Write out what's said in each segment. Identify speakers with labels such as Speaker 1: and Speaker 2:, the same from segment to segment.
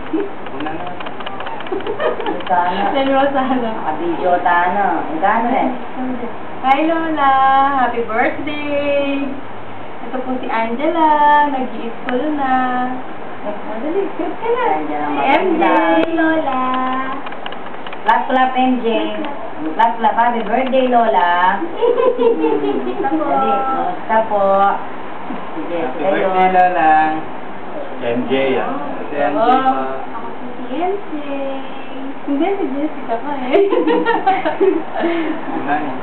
Speaker 1: Una na.
Speaker 2: Seryosa na.
Speaker 3: Kabidyo tano. Gano'n eh.
Speaker 2: Hi Lola! Happy birthday! Ito po si Angela. Nag-i-school na. Madali, cute ka na. MJ! Lola!
Speaker 3: Clap, MJ. Clap, happy birthday, Lola. Dali, musta po. Sige,
Speaker 1: Happy
Speaker 3: kayo.
Speaker 1: birthday, Lola. MJ, ah. Si MJ pa.
Speaker 2: Ako po si MJ. Hindi, si Jessica pa eh.
Speaker 1: Una eh.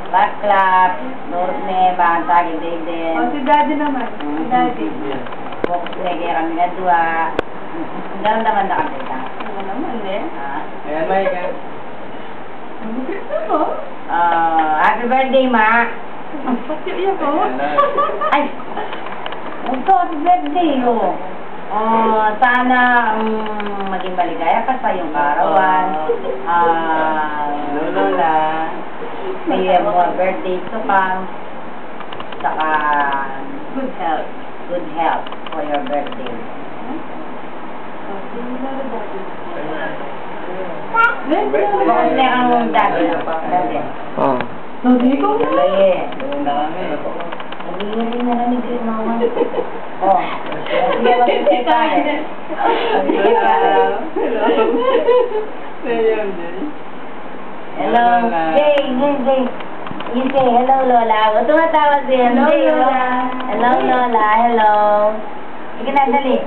Speaker 3: Clap. Nurne, bangsa, gede-gede.
Speaker 2: O, si Daddy naman. Si Daddy.
Speaker 3: Fokus lagi kami na dua. Ganun naman na kami ka.
Speaker 2: Ano naman eh?
Speaker 1: Ayan, Mike.
Speaker 2: Ano gusto mo?
Speaker 3: Happy birthday, Ma.
Speaker 2: Pati iya ko.
Speaker 3: Ay! Ito, happy birthday, oh. Sana maging maligaya ka sa iyong karawan.
Speaker 1: Lola.
Speaker 3: May more birthdays to come. Saka
Speaker 2: Good health.
Speaker 3: good health for your birthday. Bakit na ang dati?
Speaker 4: Oh.
Speaker 2: Hindi ko na.
Speaker 3: Dali.
Speaker 1: Una kami.
Speaker 3: Hindi na lang yung mama. Oh. Sige, mag-say tayo. Sige pa. Hello. Jay. You say hello, Lola. Huwag tumatawa si MJ.
Speaker 2: Hello, Lola.
Speaker 3: Hello, Lola. Hello. Sige na, dali.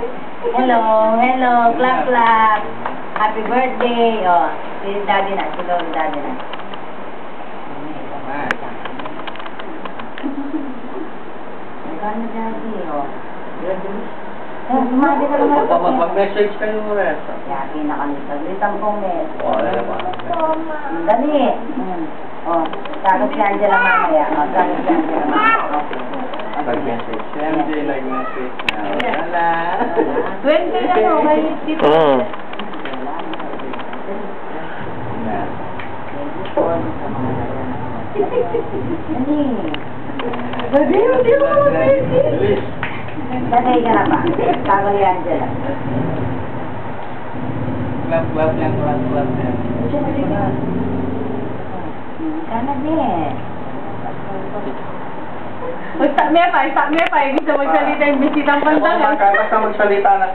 Speaker 3: Hello. Clap. Happy birthday. Oh, si Daddy na. Si Lola, Daddy na. Magkano, Daddy? Oh. Sumali ka naman ako.
Speaker 1: Mag-message kayo mo rin.
Speaker 3: Yaki na kami. Saglitan kong
Speaker 1: Wala ba?
Speaker 3: Dali. Oh, sagot si Angela mamaya. Oh, sagot si Angela mamaya.
Speaker 1: Mag-message. Si MJ nag-message na. Wala.
Speaker 2: 20 na no, may tito.
Speaker 4: Oh.
Speaker 3: Dali.
Speaker 2: Hindi mo
Speaker 1: Bilis.
Speaker 3: Dali ka na pa. Sagot si Angela.
Speaker 1: Clap yan.
Speaker 3: Kana din.
Speaker 2: Stop me pa. Gusto magsalita yung bisitang
Speaker 1: Ako
Speaker 2: pantangan.
Speaker 1: basta magsalita na.